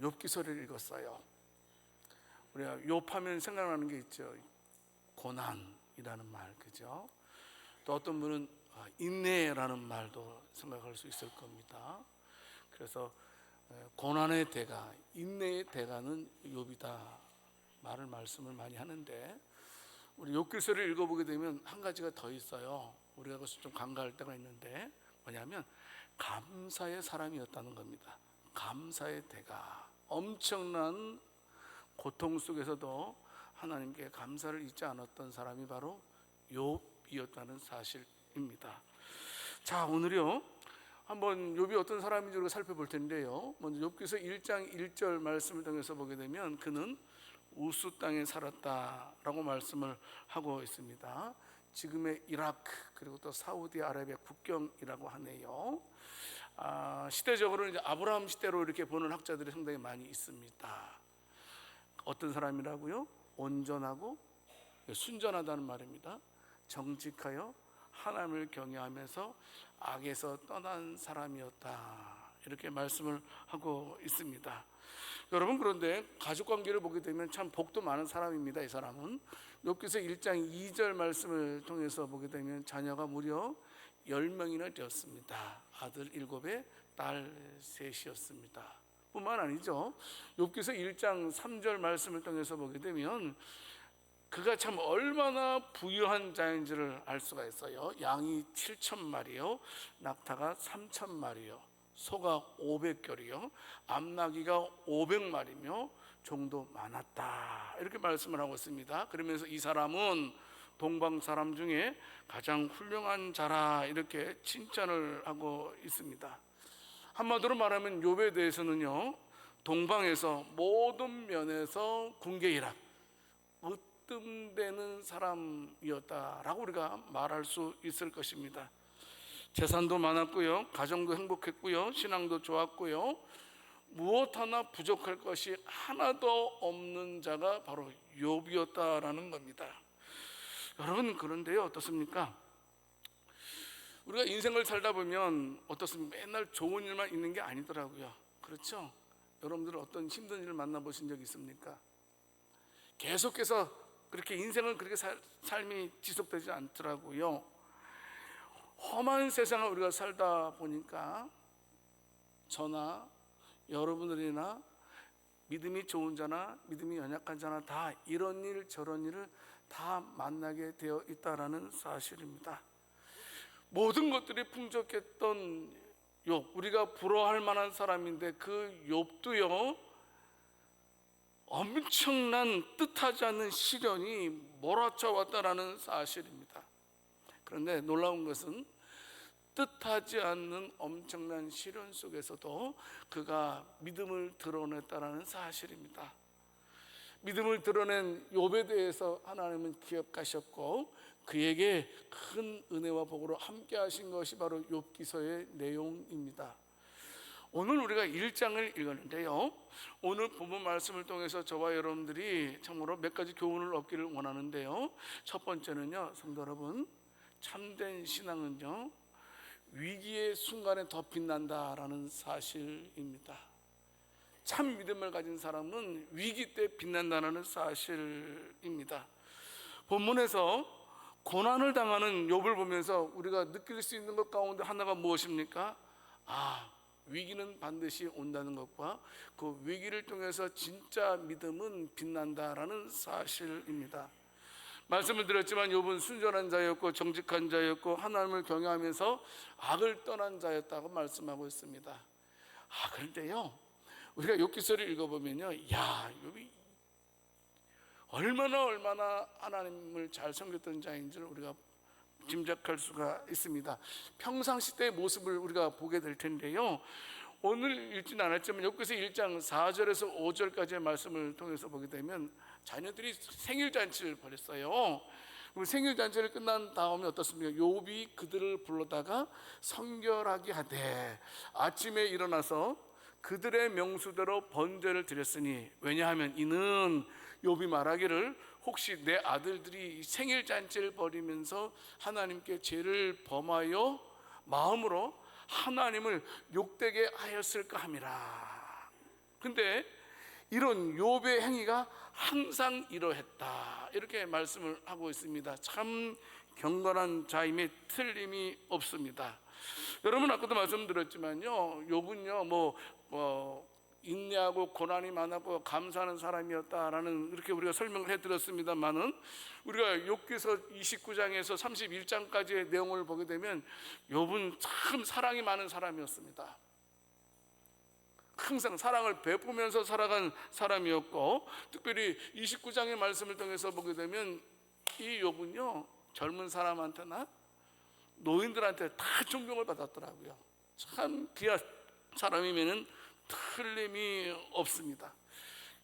욥기서를 읽었어요. 우리가 욥하면 생각나는 게 있죠. 고난이라는 말, 그죠? 또 어떤 분은 인내라는 말도 생각할 수 있을 겁니다. 그래서 고난의 대가, 인내의 대가는 욥이다 말씀을 많이 하는데, 우리 욥기서를 읽어보게 되면 한 가지가 더 있어요. 우리가 그것을 좀 간과할 때가 있는데, 뭐냐면 감사의 사람이었다는 겁니다. 감사의 대가, 엄청난 고통 속에서도 하나님께 감사를 잊지 않았던 사람이 바로 욥이었다는 사실입니다. 자, 오늘요 한번 욥이 어떤 사람인지 우리가 살펴볼 텐데요, 먼저 욥기서 1장 1절 말씀을 통해서 보게 되면 그는 우스 땅에 살았다라고 말씀을 하고 있습니다. 지금의 이라크 그리고 또 사우디아라비아 국경이라고 하네요. 시대적으로는 이제 아브라함 시대로 이렇게 보는 학자들이 상당히 많이 있습니다. 어떤 사람이라고요? 온전하고 순전하다는 말입니다. 정직하여 하나님을 경외하면서 악에서 떠난 사람이었다, 이렇게 말씀을 하고 있습니다. 여러분, 그런데 가족관계를 보게 되면 참 복도 많은 사람입니다. 이 사람은 욥기서 1장 2절 말씀을 통해서 보게 되면 자녀가 무려 10명이나 되었습니다. 아들 7에 딸 3이었습니다. 뿐만 아니죠, 욥기서 1장 3절 말씀을 통해서 보게 되면 그가 참 얼마나 부유한 자인지를 알 수가 있어요. 양이 7,000마리요, 낙타가 3,000마리요, 소가 500결이요, 암나귀가 500마리며 종도 많았다, 이렇게 말씀을 하고 있습니다. 그러면서 이 사람은 동방 사람 중에 가장 훌륭한 자라, 이렇게 칭찬을 하고 있습니다. 한마디로 말하면 욥에 대해서는요, 동방에서 모든 면에서 군계일학, 으뜸되는 사람이었다라고 우리가 말할 수 있을 것입니다. 재산도 많았고요, 가정도 행복했고요, 신앙도 좋았고요, 무엇 하나 부족할 것이 하나도 없는 자가 바로 욥이었다라는 겁니다. 여러분, 그런데요, 어떻습니까? 우리가 인생을 살다 보면 어떻습니까? 맨날 좋은 일만 있는 게 아니더라고요. 그렇죠? 여러분들은 어떤 힘든 일을 만나보신 적 있습니까? 계속해서 그렇게 인생은 그렇게 삶이 지속되지 않더라고요. 험한 세상을 우리가 살다 보니까 저나 여러분들이나 믿음이 좋은 자나 믿음이 연약한 자나 다 이런 일 저런 일을 다 만나게 되어 있다라는 사실입니다. 모든 것들이 풍족했던 욥, 우리가 부러워할 만한 사람인데 그 욥도요, 엄청난 뜻하지 않는 시련이 몰아쳐 왔다라는 사실입니다. 그런데 놀라운 것은 뜻하지 않는 엄청난 시련 속에서도 그가 믿음을 드러냈다라는 사실입니다. 믿음을 드러낸 욥에 대해서 하나님은 기억하셨고 그에게 큰 은혜와 복으로 함께 하신 것이 바로 욥기서의 내용입니다. 오늘 우리가 1장을 읽었는데요, 오늘 본문 말씀을 통해서 저와 여러분들이 참으로 몇 가지 교훈을 얻기를 원하는데요, 첫 번째는요, 성도 여러분, 참된 신앙은요, 위기의 순간에 더 빛난다라는 사실입니다. 참 믿음을 가진 사람은 위기 때 빛난다는 사실입니다. 본문에서 고난을 당하는 욥을 보면서 우리가 느낄 수 있는 것 가운데 하나가 무엇입니까? 위기는 반드시 온다는 것과 그 위기를 통해서 진짜 믿음은 빛난다라는 사실입니다. 말씀을 드렸지만 욥은 순전한 자였고 정직한 자였고 하나님을 경외하면서 악을 떠난 자였다고 말씀하고 있습니다. 그런데요, 우리가 욥기서를 읽어보면요, 욥이 얼마나 하나님을 잘 섬겼던 자인지를 우리가 짐작할 수가 있습니다. 평상시 때의 모습을 우리가 보게 될 텐데요, 오늘 읽지는 않았지만 욥기서 1장 4절에서 5절까지의 말씀을 통해서 보게 되면 자녀들이 생일잔치를 벌였어요. 생일잔치를 끝난 다음에 어떻습니까? 욥이 그들을 불러다가 성결하게 하되 아침에 일어나서 그들의 명수대로 번제를 드렸으니, 왜냐하면 이는 욥이 말하기를 혹시 내 아들들이 생일잔치를 벌이면서 하나님께 죄를 범하여 마음으로 하나님을 욕되게 하였을까 함이라. 근데 이런 욥의 행위가 항상 이러했다, 이렇게 말씀을 하고 있습니다. 참 경건한 자임에 틀림이 없습니다. 여러분, 아까도 말씀드렸지만요, 욥은요 인내하고 고난이 많았고 감사하는 사람이었다라는, 이렇게 우리가 설명을 해드렸습니다만은, 우리가 욥기서 29장에서 31장까지의 내용을 보게 되면 욥은 참 사랑이 많은 사람이었습니다. 항상 사랑을 베푸면서 살아간 사람이었고, 특별히 29장의 말씀을 통해서 보게 되면 이 욥은요, 젊은 사람한테나 노인들한테 다 존경을 받았더라고요. 참 귀한 사람이면은 틀림이 없습니다.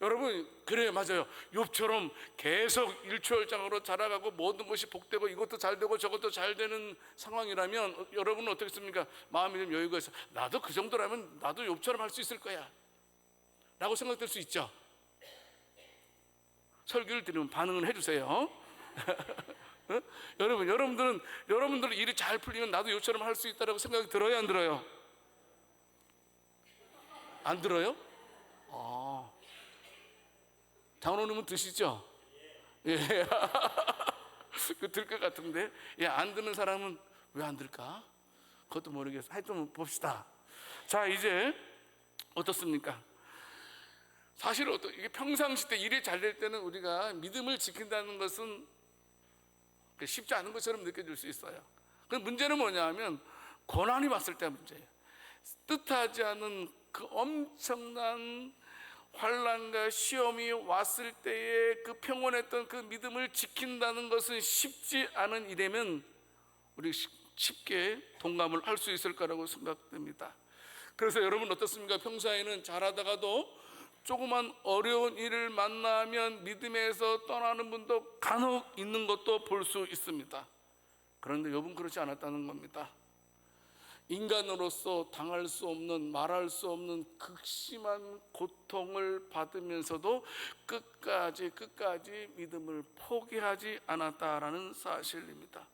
여러분, 그래, 맞아요. 욥처럼 계속 일취월장으로 자라가고 모든 것이 복되고 이것도 잘 되고 저것도 잘 되는 상황이라면 여러분은 어떻겠습니까? 마음이 좀 여유가 있어, 나도 그 정도라면 나도 욥처럼 할 수 있을 거야 라고 생각될 수 있죠. 설교를 들으면 반응을 해주세요. 어? 여러분들은 일이 잘 풀리면 나도 욥처럼 할 수 있다라고 생각이 들어요, 안 들어요? 안 들어요? 장로님은 드시죠? 예. 들 것 같은데, 안 드는 사람은 왜 안 들까? 그것도 모르겠어. 하여튼 봅시다. 자, 이제 어떻습니까? 사실 이게 평상시 때 일이 잘 될 때는 우리가 믿음을 지킨다는 것은 쉽지 않은 것처럼 느껴질 수 있어요. 그 문제는 뭐냐면 고난이 왔을 때 문제예요. 뜻하지 않은 그 엄청난 환난과 시험이 왔을 때에 그 평온했던 그 믿음을 지킨다는 것은 쉽지 않은 일이면 우리 쉽게 동감을 할 수 있을 거라고 생각됩니다. 그래서 여러분 어떻습니까? 평소에는 잘하다가도 조그만 어려운 일을 만나면 믿음에서 떠나는 분도 간혹 있는 것도 볼 수 있습니다. 그런데 욥은 그렇지 않았다는 겁니다. 인간으로서 당할 수 없는, 말할 수 없는 극심한 고통을 받으면서도 끝까지 믿음을 포기하지 않았다라는 사실입니다.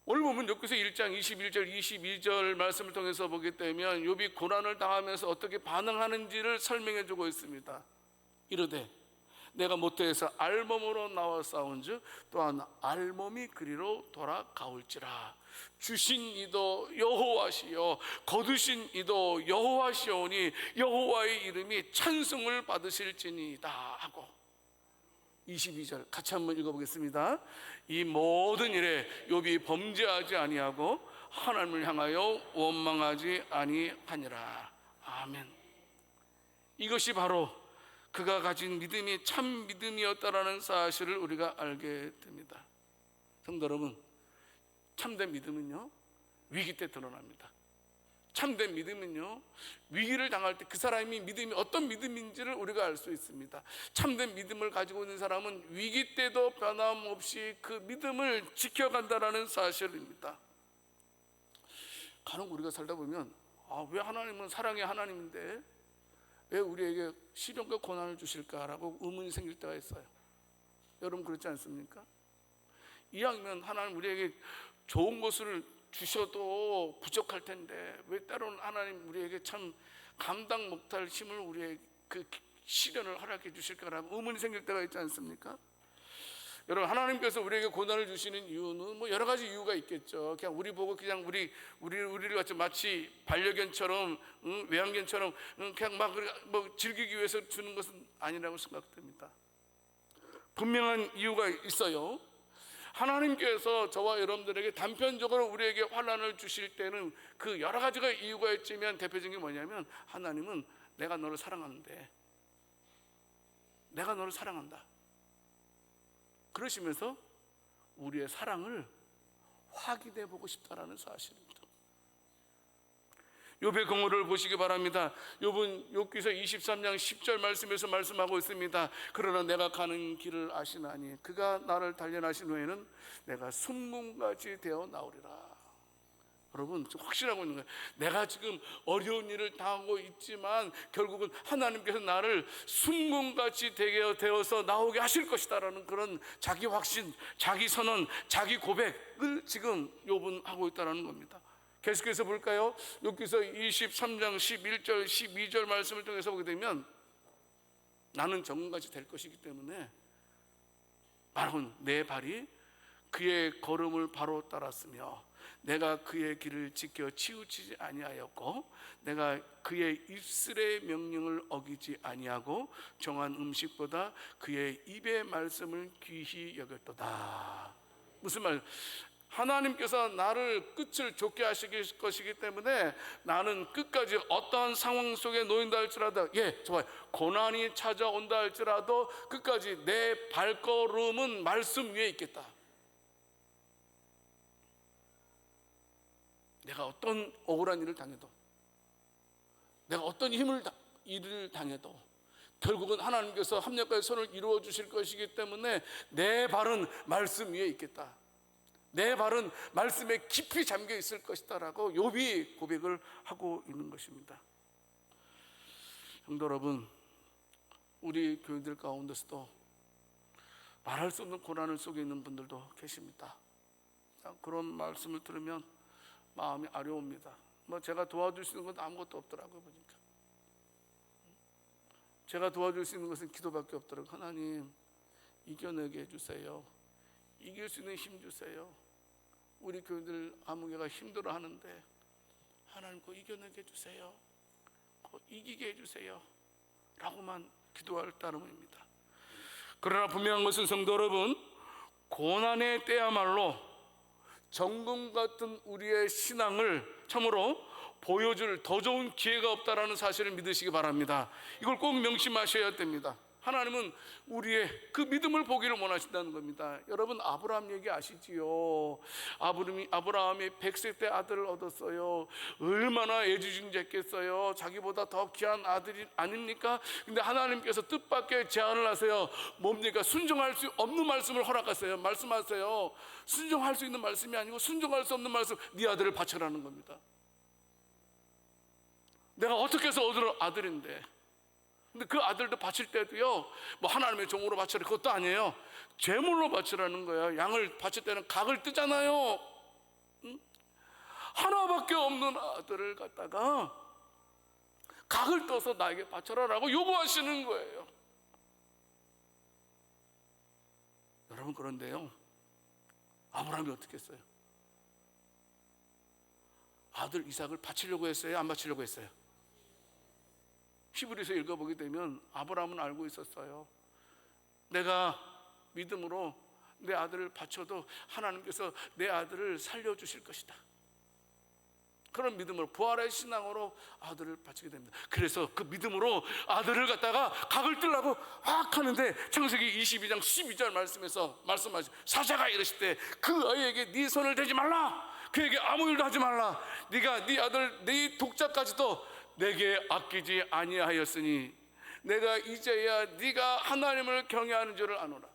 오늘 보면 욥기서 1장 21절 22절 말씀을 통해서 보게 되면 욥이 고난을 당하면서 어떻게 반응하는지를 설명해 주고 있습니다. 이르되 내가 모태에서 알몸으로 나와 싸운즉 또한 알몸이 그리로 돌아가올지라. 주신 이도 여호와시요 거두신 이도 여호와시오니 여호와의 이름이 찬송을 받으실지니이다 하고, 22절 같이 한번 읽어보겠습니다. 이 모든 일에 욥이 범죄하지 아니하고 하나님을 향하여 원망하지 아니하니라. 아멘. 이것이 바로 그가 가진 믿음이 참 믿음이었다라는 사실을 우리가 알게 됩니다. 성도 여러분, 참된 믿음은요 위기 때 드러납니다. 참된 믿음은요 위기를 당할 때 그 사람이 믿음이 어떤 믿음인지를 우리가 알 수 있습니다. 참된 믿음을 가지고 있는 사람은 위기 때도 변함없이 그 믿음을 지켜간다라는 사실입니다. 간혹 우리가 살다 보면 왜 하나님은 사랑의 하나님인데 왜 우리에게 시련과 고난을 주실까라고 의문이 생길 때가 있어요. 여러분 그렇지 않습니까? 이왕이면 하나님 우리에게 좋은 것을 주셔도 부족할 텐데 왜 때로는 하나님 우리에게 참 감당 못할 힘을 우리에게 그 시련을 허락해 주실까라고 의문이 생길 때가 있지 않습니까? 여러분, 하나님께서 우리에게 고난을 주시는 이유는 뭐 여러 가지 이유가 있겠죠. 그냥 우리 보고 그냥 우리를 같이 마치 반려견처럼 외양견처럼 그냥 막 즐기기 위해서 주는 것은 아니라고 생각됩니다. 분명한 이유가 있어요. 하나님께서 저와 여러분들에게 단편적으로 우리에게 환난을 주실 때는 그 여러 가지가 이유가 있지만 대표적인 게 뭐냐면 하나님은 내가 너를 사랑하는데 내가 너를 사랑한다 그러시면서 우리의 사랑을 확인해 보고 싶다라는 사실입니다. 욥의 경우를 보시기 바랍니다. 욥은 욥기서 23장 10절 말씀에서 말씀하고 있습니다. 그러나 내가 가는 길을 아시나니 그가 나를 단련하신 후에는 내가 순문같이 되어 나오리라. 여러분 확신하고 있는 거예요. 내가 지금 어려운 일을 당하고 있지만 결국은 하나님께서 나를 순문같이 되어서 나오게 하실 것이다라는 그런 자기 확신, 자기 선언, 자기 고백을 지금 욥은 하고 있다는 겁니다. 계속해서 볼까요? 욥기서 23장 11절 12절 말씀을 통해서 보게 되면 나는 정금같이 될 것이기 때문에 바로 내 발이 그의 걸음을 바로 따랐으며 내가 그의 길을 지켜 치우치지 아니하였고 내가 그의 입술의 명령을 어기지 아니하고 정한 음식보다 그의 입의 말씀을 귀히 여겼도다. 무슨 말? 하나님께서 나를 끝을 좋게 하실 것이기 때문에 나는 끝까지 어떠한 상황 속에 놓인다 할지라도, 좋아요, 고난이 찾아온다 할지라도 끝까지 내 발걸음은 말씀 위에 있겠다. 내가 어떤 억울한 일을 당해도, 내가 어떤 일을 당해도 결국은 하나님께서 합력과의 선을 이루어 주실 것이기 때문에 내 발은 말씀 위에 있겠다. 내 발은 말씀에 깊이 잠겨 있을 것이다 라고 욥이 고백을 하고 있는 것입니다. 성도 여러분, 우리 교인들 가운데서도 말할 수 없는 고난을 속에 있는 분들도 계십니다. 그런 말씀을 들으면 마음이 아려옵니다. 제가 도와줄 수 있는 건 아무것도 없더라고요. 보니까 제가 도와줄 수 있는 것은 기도밖에 없더라고요. 하나님, 이겨내게 해주세요. 이길 수 있는 힘 주세요. 우리 교인들 아무개가 힘들어하는데 하나님 그 이겨내게 해주세요. 그 이기게 해주세요 라고만 기도할 따름입니다. 그러나 분명한 것은 성도 여러분, 고난의 때야말로 정금 같은 우리의 신앙을 참으로 보여줄 더 좋은 기회가 없다라는 사실을 믿으시기 바랍니다. 이걸 꼭 명심하셔야 됩니다. 하나님은 우리의 그 믿음을 보기를 원하신다는 겁니다. 여러분, 아브라함 얘기 아시지요? 아브라함이 100세 때 아들을 얻었어요. 얼마나 애지중지했겠어요. 자기보다 더 귀한 아들이 아닙니까? 근데 하나님께서 뜻밖의 제안을 하세요. 뭡니까? 순종할 수 없는 말씀을 허락하세요. 말씀하세요. 순종할 수 있는 말씀이 아니고 순종할 수 없는 말씀, 네 아들을 바쳐라는 겁니다. 내가 어떻게 해서 얻은 아들인데, 근데 그 아들도 바칠 때도요, 하나님의 종으로 바치라 그것도 아니에요. 제물로 바치라는 거예요. 양을 바칠 때는 각을 뜨잖아요. 하나밖에 없는 아들을 갖다가 각을 떠서 나에게 바쳐라라고 요구하시는 거예요. 여러분, 그런데요, 아브라함이 어떻게 했어요? 아들 이삭을 바치려고 했어요? 안 바치려고 했어요? 히브리서 읽어보게 되면 아브라함은 알고 있었어요. 내가 믿음으로 내 아들을 바쳐도 하나님께서 내 아들을 살려주실 것이다. 그런 믿음으로, 부활의 신앙으로 아들을 바치게 됩니다. 그래서 그 믿음으로 아들을 갖다가 각을 뜨려고 막 하는데 창세기 22장 12절 말씀에서 말씀하시죠. 사자가 이르실 때 그 아이에게 네 손을 대지 말라. 그에게 아무 일도 하지 말라. 네가 네 아들 네 독자까지도 내게 아끼지 아니하였으니 내가 이제야 네가 하나님을 경외하는 줄을 아노라.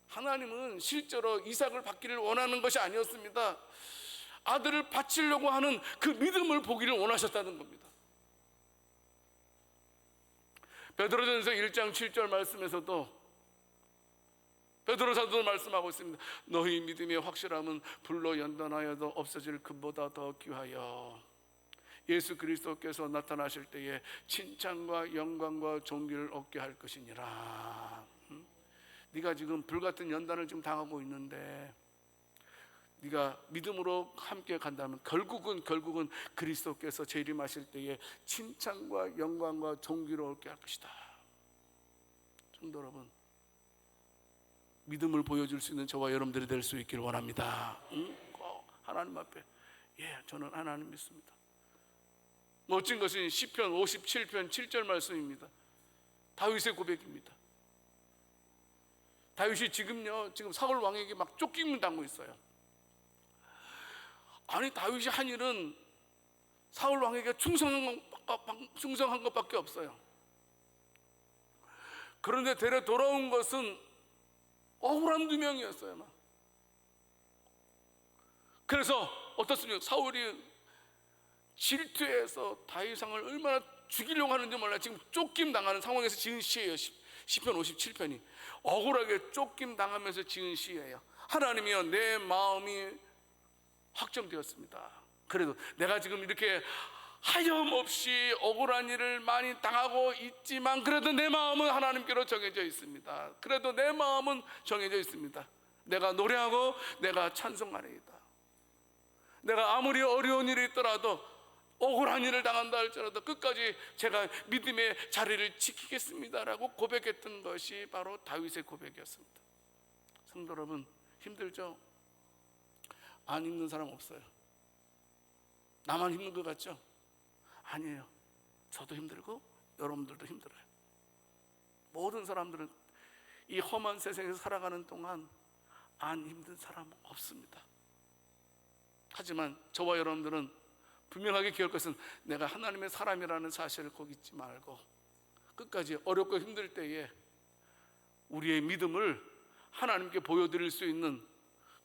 하나님은 실제로 이삭을 받기를 원하는 것이 아니었습니다. 아들을 바치려고 하는 그 믿음을 보기를 원하셨다는 겁니다. 베드로전서 1장 7절 말씀에서도 베드로 사도도 말씀하고 있습니다. 너희 믿음의 확실함은 불로 연단하여도 없어질 금보다 더 귀하여 예수 그리스도께서 나타나실 때에 칭찬과 영광과 존귀를 얻게 할 것이니라. 네가 지금 불같은 연단을 지금 당하고 있는데 네가 믿음으로 함께 간다면 결국은 그리스도께서 재림하실 때에 칭찬과 영광과 존귀를 얻게 할 것이다. 성도 여러분, 믿음을 보여줄 수 있는 저와 여러분들이 될 수 있기를 원합니다. 하나님 앞에 저는 하나님 믿습니다. 멋진 것은 시편 57편 7절 말씀입니다. 다윗의 고백입니다. 다윗이 지금 사울 왕에게 막 쫓김을 당하고 있어요. 아니, 다윗이 한 일은 사울 왕에게 충성한 것밖에 없어요. 그런데 데려 돌아온 것은 억울한 두 명이었어요. 그래서 어떻습니까? 사울이 질투해서 다윗왕을 얼마나 죽이려고 하는지 몰라 지금 쫓김 당하는 상황에서 지은 시예요. 시편 57편이 억울하게 쫓김 당하면서 지은 시예요. 하나님이여, 내 마음이 확정되었습니다. 그래도 내가 지금 이렇게 하염없이 억울한 일을 많이 당하고 있지만 그래도 내 마음은 하나님께로 정해져 있습니다. 그래도 내 마음은 정해져 있습니다. 내가 노래하고 내가 찬송하리이다. 내가 아무리 어려운 일이 있더라도 억울한 일을 당한다 할지라도 끝까지 제가 믿음의 자리를 지키겠습니다라고 고백했던 것이 바로 다윗의 고백이었습니다. 성도 여러분, 힘들죠? 안 힘든 사람 없어요. 나만 힘든 것 같죠? 아니에요. 저도 힘들고 여러분들도 힘들어요. 모든 사람들은 이 험한 세상에서 살아가는 동안 안 힘든 사람 없습니다. 하지만 저와 여러분들은 분명하게 기억할 것은 내가 하나님의 사람이라는 사실을 꼭 잊지 말고 끝까지 어렵고 힘들 때에 우리의 믿음을 하나님께 보여드릴 수 있는,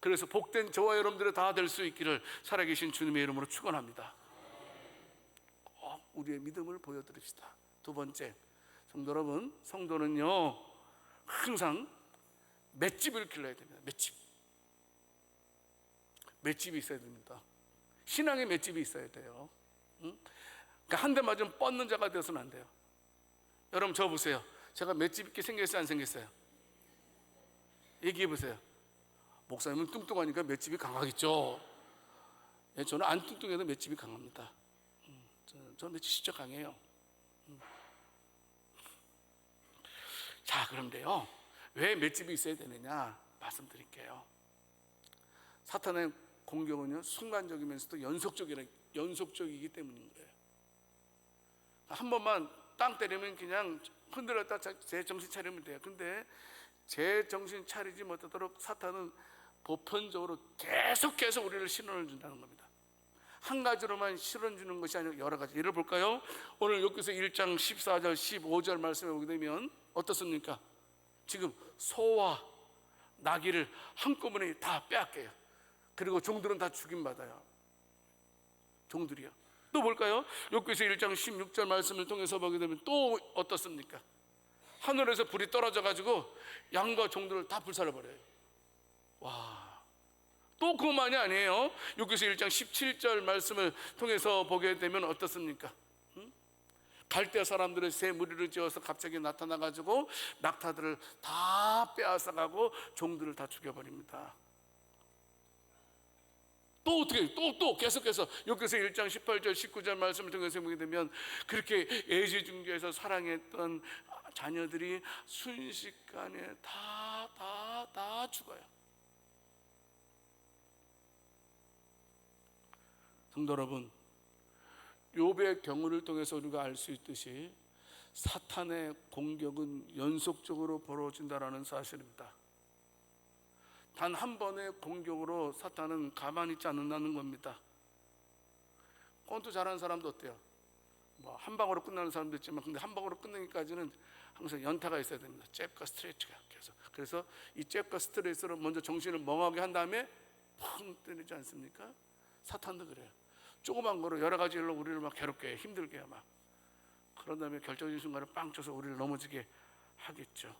그래서 복된 저와 여러분들이 다 될 수 있기를 살아계신 주님의 이름으로 축원합니다. 꼭 우리의 믿음을 보여드립시다. 두 번째, 성도 여러분, 성도는요 항상 맷집을 길러야 됩니다. 맷집이 있어야 됩니다. 신앙의 맷집이 있어야 돼요. 그러니까 한 대 맞으면 뻗는 자가 되어서는 안 돼요. 여러분 저 보세요. 제가 맷집 있게 생겼어요, 안 생겼어요? 얘기해 보세요. 목사님은 뚱뚱하니까 맷집이 강하겠죠. 예, 저는 안 뚱뚱해도 맷집이 강합니다. 저는 맷집이 진짜 강해요. 자, 그런데요, 왜 맷집이 있어야 되느냐 말씀드릴게요. 사탄의 공격은요 순간적이면서도 연속적이기 때문인 거예요. 한 번만 땅 때리면 그냥 흔들었다 제 정신 차리면 돼요. 근데 제 정신 차리지 못하도록 사탄은 보편적으로 계속해서 우리를 신호를 준다는 겁니다. 한 가지로만 실현 주는 것이 아니라 여러 가지. 예를 볼까요? 오늘 욥기서 1장 14절 15절 말씀에 보게 되면 어떻습니까? 지금 소와 나귀를 한꺼번에 다 빼앗겨요. 그리고 종들은 다 죽임받아요. 종들이요. 또 볼까요? 욥기서 1장 16절 말씀을 통해서 보게 되면 또 어떻습니까? 하늘에서 불이 떨어져 가지고 양과 종들을 다 불살라버려요. 와, 또 그것만이 아니에요. 욥기서 1장 17절 말씀을 통해서 보게 되면 어떻습니까? 갈대 사람들의 새 무리를 지어서 갑자기 나타나 가지고 낙타들을 다 빼앗아가고 종들을 다 죽여버립니다. 또 어떻게 또 계속해서 욥기서 1장 18절 19절 말씀을 통해서 보게 되면 그렇게 애지중지해서 사랑했던 자녀들이 순식간에 다 죽어요. 성도 여러분, 욥의 경우를 통해서 우리가 알 수 있듯이 사탄의 공격은 연속적으로 벌어진다라는 사실입니다. 단 한 번의 공격으로 사탄은 가만히 있지 않는다는 겁니다. 권투 잘하는 사람도 어때요? 뭐 한 방으로 끝나는 사람도 있지만 근데 한 방으로 끝내기까지는 항상 연타가 있어야 됩니다. 잽과 스트레이트가 계속. 그래서 이 잽과 스트레이트로 먼저 정신을 멍하게 한 다음에 펑 때리지 않습니까? 사탄도 그래요. 조그만 거로 여러 가지 일로 우리를 막 괴롭게 해, 힘들게 해 막. 그런 다음에 결정적인 순간에 빵 쳐서 우리를 넘어지게 하겠죠.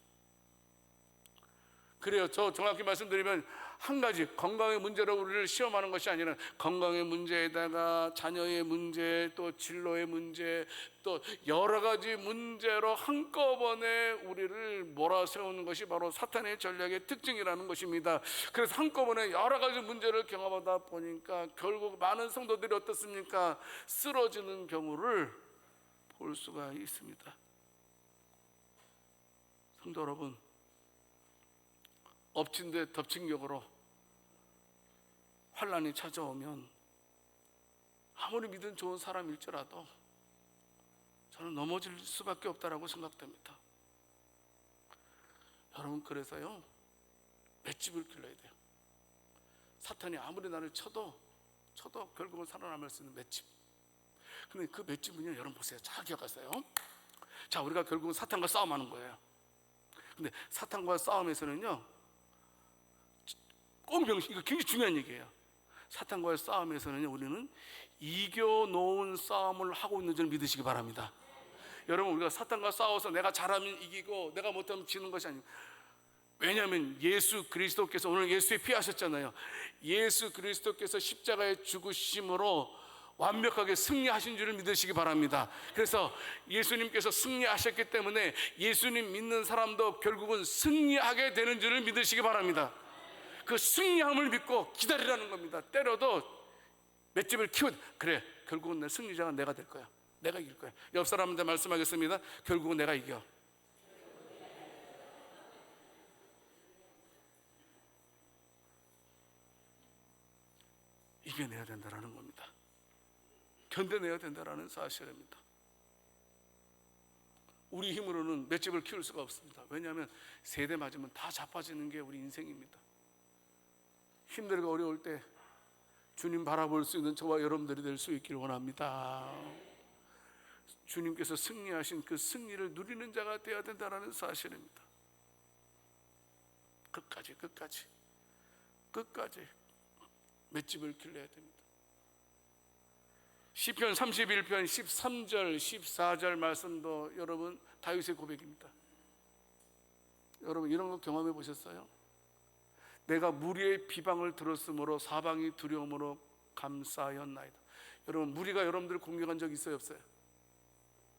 그래요. 저 정확히 말씀드리면 한 가지 건강의 문제로 우리를 시험하는 것이 아니라 건강의 문제에다가 자녀의 문제, 또 진로의 문제, 또 여러 가지 문제로 한꺼번에 우리를 몰아세우는 것이 바로 사탄의 전략의 특징이라는 것입니다. 그래서 한꺼번에 여러 가지 문제를 경험하다 보니까 결국 많은 성도들이 어떻습니까? 쓰러지는 경우를 볼 수가 있습니다. 성도 여러분, 엎친 데 덮친 격으로 환난이 찾아오면 아무리 믿음 좋은 사람일지라도 저는 넘어질 수밖에 없다라고 생각됩니다. 여러분, 그래서요 맷집을 길러야 돼요. 사탄이 아무리 나를 쳐도 결국은 살아남을 수 있는 맷집. 근데 그 맷집은요, 여러분 보세요. 잘 기억하세요. 자, 우리가 결국은 사탄과 싸움하는 거예요. 근데 사탄과 싸움에서는요 꼭 명심, 이거 굉장히 중요한 얘기예요. 사탄과의 싸움에서는 우리는 이겨놓은 싸움을 하고 있는 줄 믿으시기 바랍니다. 여러분, 우리가 사탄과 싸워서 내가 잘하면 이기고 내가 못하면 지는 것이 아니고, 왜냐하면 예수 그리스도께서 오늘 예수의 피 하셨잖아요. 예수 그리스도께서 십자가의 죽으심으로 완벽하게 승리하신 줄을 믿으시기 바랍니다. 그래서 예수님께서 승리하셨기 때문에 예수님 믿는 사람도 결국은 승리하게 되는 줄을 믿으시기 바랍니다. 그 승리함을 믿고 기다리라는 겁니다. 때려도 맷집을 키워. 그래, 결국은 내 승리자가 내가 될 거야. 내가 이길 거야. 옆 사람한테 말씀하겠습니다. 결국은 내가 이겨. 이겨내야 된다는 겁니다. 견뎌내야 된다는 사실입니다. 우리 힘으로는 맷집을 키울 수가 없습니다. 왜냐하면 세대 맞으면 다 자빠지는 게 우리 인생입니다. 힘들고 어려울 때 주님 바라볼 수 있는 저와 여러분들이 될 수 있기를 원합니다. 주님께서 승리하신 그 승리를 누리는 자가 되어야 된다는 사실입니다. 끝까지 맷집을 길러야 됩니다. 시편 31편 13절 14절 말씀도 여러분 다윗의 고백입니다. 여러분 이런 거 경험해 보셨어요? 내가 무리의 비방을 들었으므로 사방이 두려움으로 감싸였나이다. 여러분 무리가 여러분들을 공격한 적 있어요, 없어요?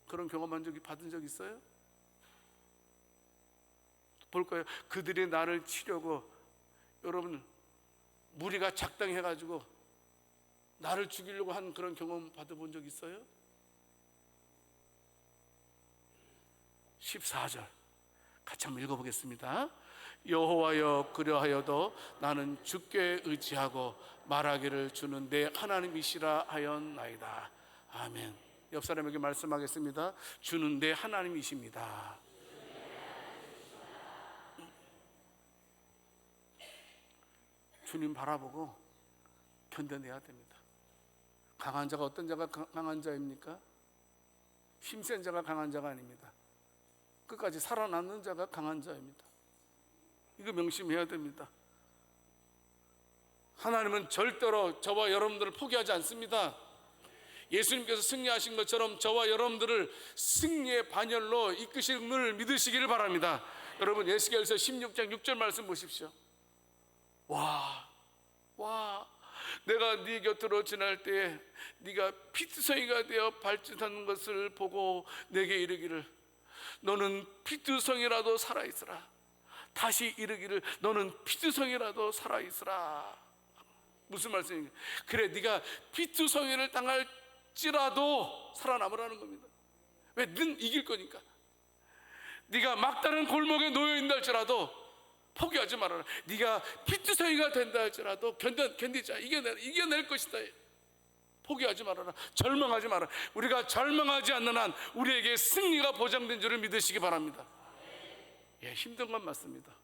그런 경험한 적이 받은 적 있어요? 볼까요? 그들이 나를 치려고 여러분 무리가 작당해가지고 나를 죽이려고 한 그런 경험 받아본 적 있어요? 14절 같이 한번 읽어보겠습니다. 여호와여 그려하여도 나는 주께 의지하고 말하기를 주는 내 하나님이시라 하였나이다. 아멘. 옆 사람에게 말씀하겠습니다. 주는 내 하나님이십니다. 주님 바라보고 견뎌내야 됩니다. 강한 자가 어떤 자가 강한 자입니까? 힘센 자가 강한 자가 아닙니다. 끝까지 살아남는 자가 강한 자입니다. 이거 명심해야 됩니다. 하나님은 절대로 저와 여러분들을 포기하지 않습니다. 예수님께서 승리하신 것처럼 저와 여러분들을 승리의 반열로 이끄심을 믿으시기를 바랍니다. 여러분 에스겔서 16장 6절 말씀 보십시오. 와, 내가 네 곁으로 지날 때에 네가 피투성이가 되어 발짓하는 것을 보고 내게 이르기를 너는 피투성이라도 살아있으라. 다시 이르기를 너는 피투성이라도 살아있으라. 무슨 말씀인가요? 그래, 네가 피투성이를 당할지라도 살아남으라는 겁니다. 왜? 는 이길 거니까. 네가 막다른 골목에 놓여있다 할지라도 포기하지 말아라. 네가 피투성이가 된다 할지라도 견디자. 이겨낼 것이다. 포기하지 말아라. 절망하지 말아라. 우리가 절망하지 않는 한 우리에게 승리가 보장된 줄을 믿으시기 바랍니다. 예, 힘든 건 맞습니다.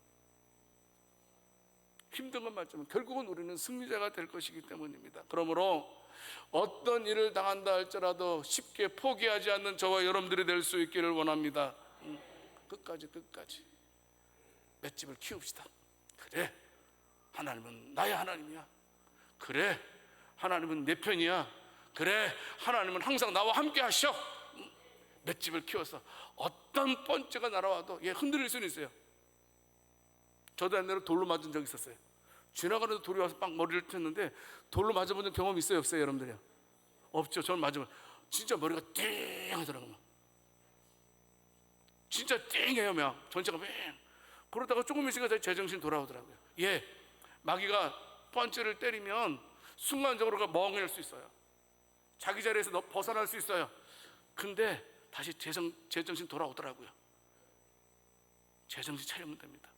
힘든 건 맞지만 결국은 우리는 승리자가 될 것이기 때문입니다. 그러므로 어떤 일을 당한다 할지라도 쉽게 포기하지 않는 저와 여러분들이 될 수 있기를 원합니다. 끝까지 맷집을 키웁시다. 그래, 하나님은 나의 하나님이야. 그래, 하나님은 내 편이야. 그래, 하나님은 항상 나와 함께 하셔. 맷집을 키워서 어떤 번째가 날아와도 흔들릴 수는 있어요. 저도 옛날에 돌로 맞은 적 있었어요. 지나가는데 돌이 와서 빵 머리를 쳤는데 돌로 맞아본 경험 있어요, 없어요, 여러분들이요? 없죠. 저는 맞으면 진짜 머리가 띵 하더라고요. 진짜 띵해요. 막 전체가 맹. 그러다가 조금 있으니까 제정신 돌아오더라고요. 마귀가 펀치를 때리면 순간적으로 멍해질 수 있어요. 자기 자리에서 벗어날 수 있어요. 근데 다시 제정신 돌아오더라고요. 제정신 차리면 됩니다.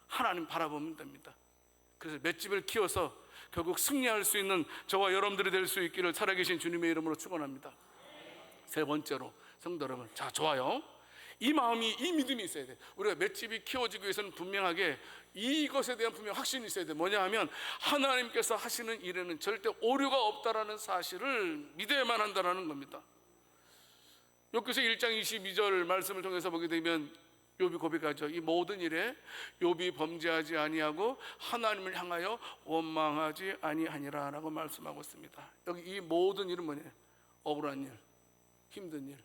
하나님 바라보면 됩니다. 그래서 맷집을 키워서 결국 승리할 수 있는 저와 여러분들이 될 수 있기를 살아계신 주님의 이름으로 축원합니다. 세 번째로 성도 여러분, 자, 좋아요. 이 마음이, 이 믿음이 있어야 돼. 우리가 맷집이 키워지기 위해서는 분명하게 이것에 대한 분명 확신이 있어야 돼. 뭐냐 하면 하나님께서 하시는 일에는 절대 오류가 없다라는 사실을 믿어야만 한다는 겁니다. 욥기서 1장 22절 말씀을 통해서 보게 되면 욥이 고백하죠. 이 모든 일에 욥이 범죄하지 아니하고 하나님을 향하여 원망하지 아니하니라 라고 말씀하고 있습니다. 여기 이 모든 일은 뭐냐? 억울한 일, 힘든 일,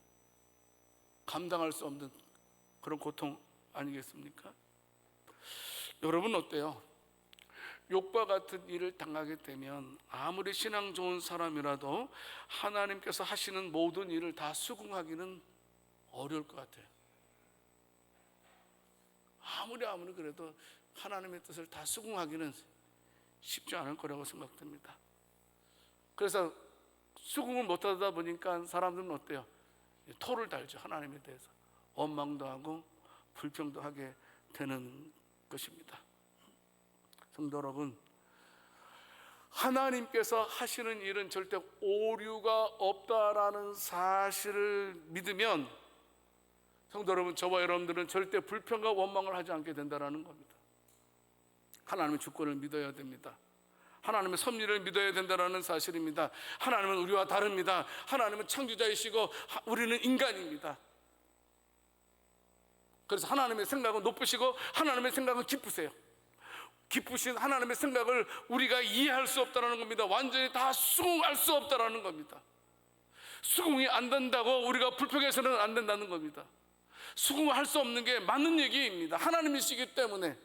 감당할 수 없는 그런 고통 아니겠습니까? 여러분 어때요? 욥과 같은 일을 당하게 되면 아무리 신앙 좋은 사람이라도 하나님께서 하시는 모든 일을 다 수긍하기는 어려울 것 같아요. 아무리 그래도 하나님의 뜻을 다 수긍하기는 쉽지 않을 거라고 생각됩니다. 그래서 수긍을 못하다 보니까 사람들은 어때요? 토를 달죠. 하나님에 대해서 원망도 하고 불평도 하게 되는 것입니다. 성도 여러분, 하나님께서 하시는 일은 절대 오류가 없다라는 사실을 믿으면 성도 여러분, 저와 여러분들은 절대 불평과 원망을 하지 않게 된다는 겁니다. 하나님의 주권을 믿어야 됩니다. 하나님의 섭리를 믿어야 된다는 사실입니다. 하나님은 우리와 다릅니다. 하나님은 창조자이시고 우리는 인간입니다. 그래서 하나님의 생각은 높으시고 하나님의 생각은 깊으세요. 깊으신 하나님의 생각을 우리가 이해할 수 없다는 겁니다. 완전히 다 수긍할 수 없다는 겁니다. 수긍이 안 된다고 우리가 불평해서는 안 된다는 겁니다. 수긍할 수 없는 게 맞는 얘기입니다. 하나님이시기 때문에.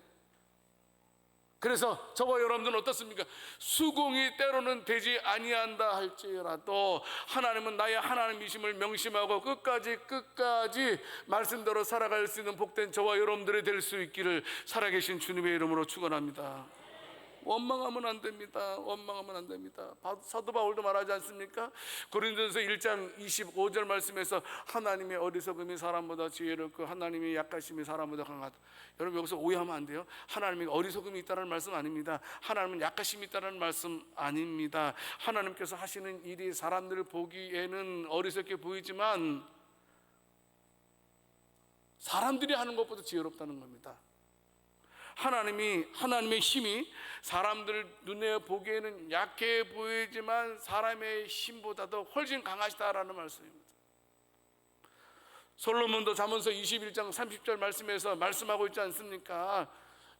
그래서 저와 여러분들은 어떻습니까? 수긍이 때로는 되지 아니한다 할지라도 하나님은 나의 하나님이심을 명심하고 끝까지 말씀대로 살아갈 수 있는 복된 저와 여러분들이 될 수 있기를 살아계신 주님의 이름으로 축원합니다. 원망하면 안 됩니다. 원망하면 안 됩니다. 사도 바울도 말하지 않습니까? 고린도전서 1장 25절 말씀에서 하나님의 어리석음이 사람보다 지혜롭고 하나님의 약하심이 사람보다 강하다. 여러분 여기서 오해하면 안 돼요. 하나님의 어리석음이 있다는 말씀 아닙니다. 하나님은 약하심이 있다는 말씀 아닙니다. 하나님께서 하시는 일이 사람들 보기에는 어리석게 보이지만 사람들이 하는 것보다 지혜롭다는 겁니다. 하나님의 힘이 사람들 눈에 보기에는 약해 보이지만 사람의 힘보다도 훨씬 강하시다라는 말씀입니다. 솔로몬도 잠언서 21장 30절 말씀에서 말씀하고 있지 않습니까?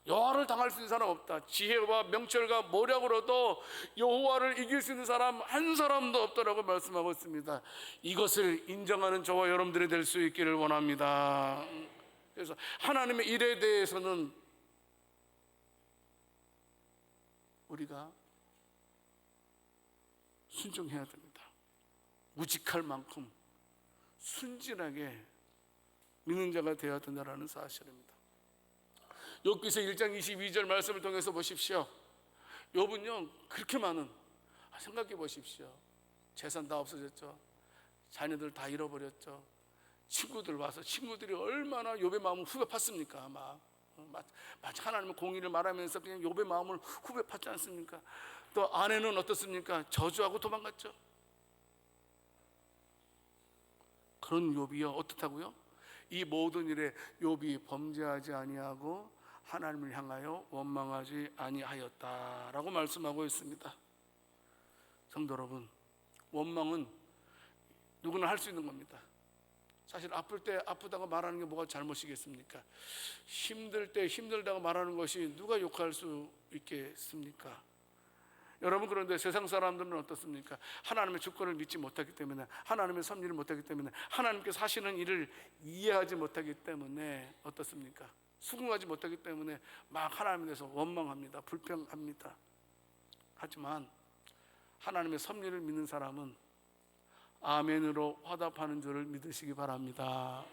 여호와를 당할 수 있는 사람 없다. 지혜와 명철과 모략으로도 여호와를 이길 수 있는 사람 한 사람도 없다라고 말씀하고 있습니다. 이것을 인정하는 저와 여러분들이 될 수 있기를 원합니다. 그래서 하나님의 일에 대해서는 우리가 순종해야 됩니다. 무직할 만큼 순진하게 믿는 자가 되어야 된다는 사실입니다. 욥기서 1장 22절 말씀을 통해서 보십시오. 욥은요 그렇게 많은, 생각해 보십시오. 재산 다 없어졌죠. 자녀들 다 잃어버렸죠. 친구들 와서 친구들이 얼마나 욥의 마음을 후벼 팠습니까? 마치 하나님의 공의를 말하면서 그냥 욥의 마음을 후벼 팠지 않습니까? 또 아내는 어떻습니까? 저주하고 도망갔죠. 그런 욥이요 어떻다고요? 이 모든 일에 욥이 범죄하지 아니하고 하나님을 향하여 원망하지 아니하였다라고 말씀하고 있습니다. 성도 여러분, 원망은 누구나 할 수 있는 겁니다. 사실 아플 때 아프다고 말하는 게 뭐가 잘못이겠습니까? 힘들 때 힘들다고 말하는 것이 누가 욕할 수 있겠습니까? 여러분, 그런데 세상 사람들은 어떻습니까? 하나님의 주권을 믿지 못하기 때문에, 하나님의 섭리를 못하기 때문에, 하나님께서 하시는 일을 이해하지 못하기 때문에 어떻습니까? 수긍하지 못하기 때문에 막 하나님에 대해서 원망합니다. 불평합니다. 하지만 하나님의 섭리를 믿는 사람은 아멘으로 화답하는 줄을 믿으시기 바랍니다.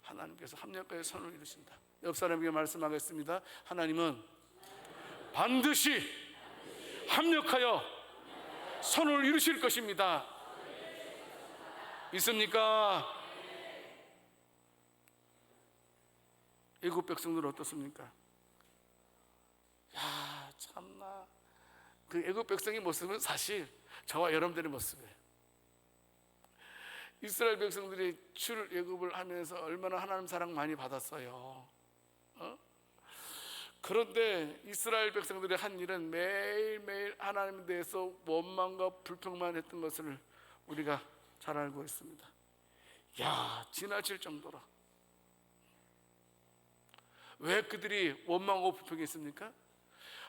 하나님께서 합력하여 선을 이루신다. 옆 사람에게 말씀하겠습니다. 하나님은 반드시 합력하여 선을 이루실 것입니다. 믿습니까? 애굽 백성들은 어떻습니까? 야, 참나, 그 애굽 백성의 모습은 사실 저와 여러분들의 모습이에요. 이스라엘 백성들이 출애굽을 하면서 얼마나 하나님 사랑 많이 받았어요. 그런데 이스라엘 백성들이 한 일은 매일매일 하나님에 대해서 원망과 불평만 했던 것을 우리가 잘 알고 있습니다. 야, 지나칠 정도로. 왜 그들이 원망하고 불평했습니까?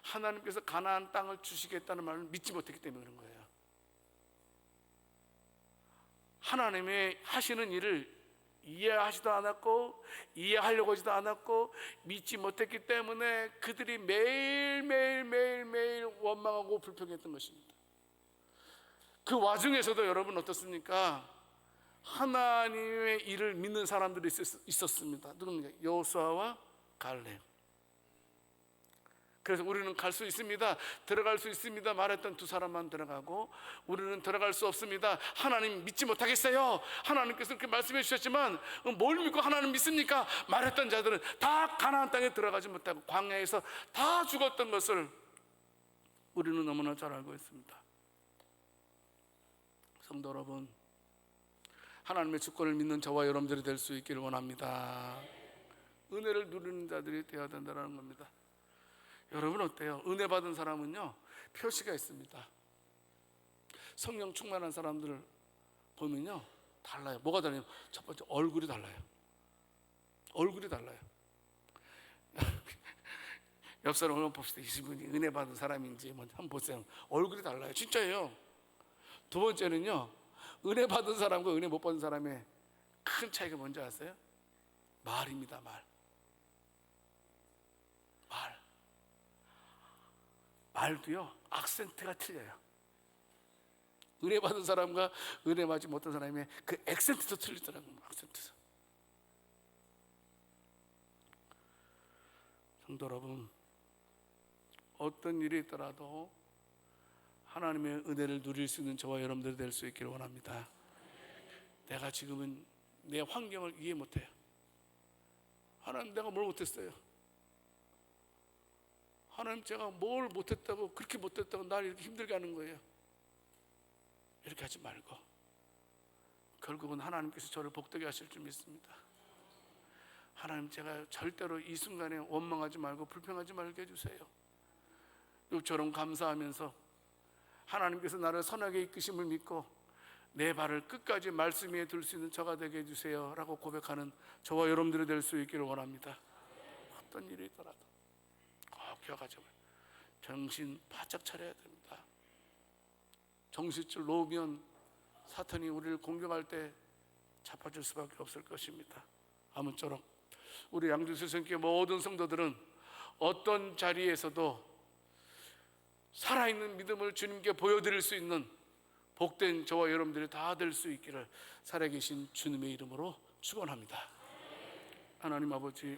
하나님께서 가나안 땅을 주시겠다는 말을 믿지 못했기 때문에 그런 거예요. 하나님의 하시는 일을 이해하지도 않았고 이해하려고 하지도 않았고 믿지 못했기 때문에 그들이 매일 원망하고 불평했던 것입니다. 그 와중에서도 여러분 어떻습니까? 하나님의 일을 믿는 사람들이 있었습니다. 누굽니까? 여호수아와 갈렙. 그래서 우리는 갈 수 있습니다, 들어갈 수 있습니다 말했던 두 사람만 들어가고, 우리는 들어갈 수 없습니다, 하나님 믿지 못하겠어요, 하나님께서 그렇게 말씀해 주셨지만 뭘 믿고 하나님 믿습니까 말했던 자들은 다 가나안 땅에 들어가지 못하고 광야에서 다 죽었던 것을 우리는 너무나 잘 알고 있습니다. 성도 여러분, 하나님의 주권을 믿는 저와 여러분들이 될 수 있기를 원합니다. 은혜를 누리는 자들이 되어야 된다는 겁니다. 여러분 어때요? 은혜 받은 사람은요, 표시가 있습니다. 성령 충만한 사람들을 보면요, 달라요. 뭐가 달라요? 첫 번째, 얼굴이 달라요. 얼굴이 달라요. 옆 사람 한번 봅시다. 이분이 은혜 받은 사람인지 한번 보세요. 얼굴이 달라요. 진짜예요. 두 번째는요, 은혜 받은 사람과 은혜 못 받은 사람의 큰 차이가 뭔지 아세요? 말입니다. 말도요, 악센트가 틀려요. 은혜 받은 사람과 은혜 받지 못한 사람의 그 액센트도 틀리더라고요. 악센트도. 성도 여러분, 어떤 일이 있더라도 하나님의 은혜를 누릴 수 있는 저와 여러분들이 될 수 있기를 원합니다. 내가 지금은 내 환경을 이해 못해요. 하나님, 내가 뭘 못했어요? 하나님, 제가 뭘 못했다고, 그렇게 못했다고 날 이렇게 힘들게 하는 거예요. 이렇게 하지 말고 결국은 하나님께서 저를 복되게 하실 줄 믿습니다. 하나님, 제가 절대로 이 순간에 원망하지 말고 불평하지 말게 해주세요. 욥처럼 감사하면서 하나님께서 나를 선하게 이끄심을 믿고 내 발을 끝까지 말씀 위에 둘 수 있는 저가 되게 해주세요 라고 고백하는 저와 여러분들이 될 수 있기를 원합니다. 어떤 일이 있더라도 기억하죠. 정신 바짝 차려야 됩니다. 정신줄 놓으면 사탄이 우리를 공격할 때 잡아줄 수밖에 없을 것입니다. 아무쪼록 우리 양주세상교회 모든 성도들은 어떤 자리에서도 살아있는 믿음을 주님께 보여드릴 수 있는 복된 저와 여러분들이 다 될 수 있기를 살아계신 주님의 이름으로 축원합니다. 하나님 아버지,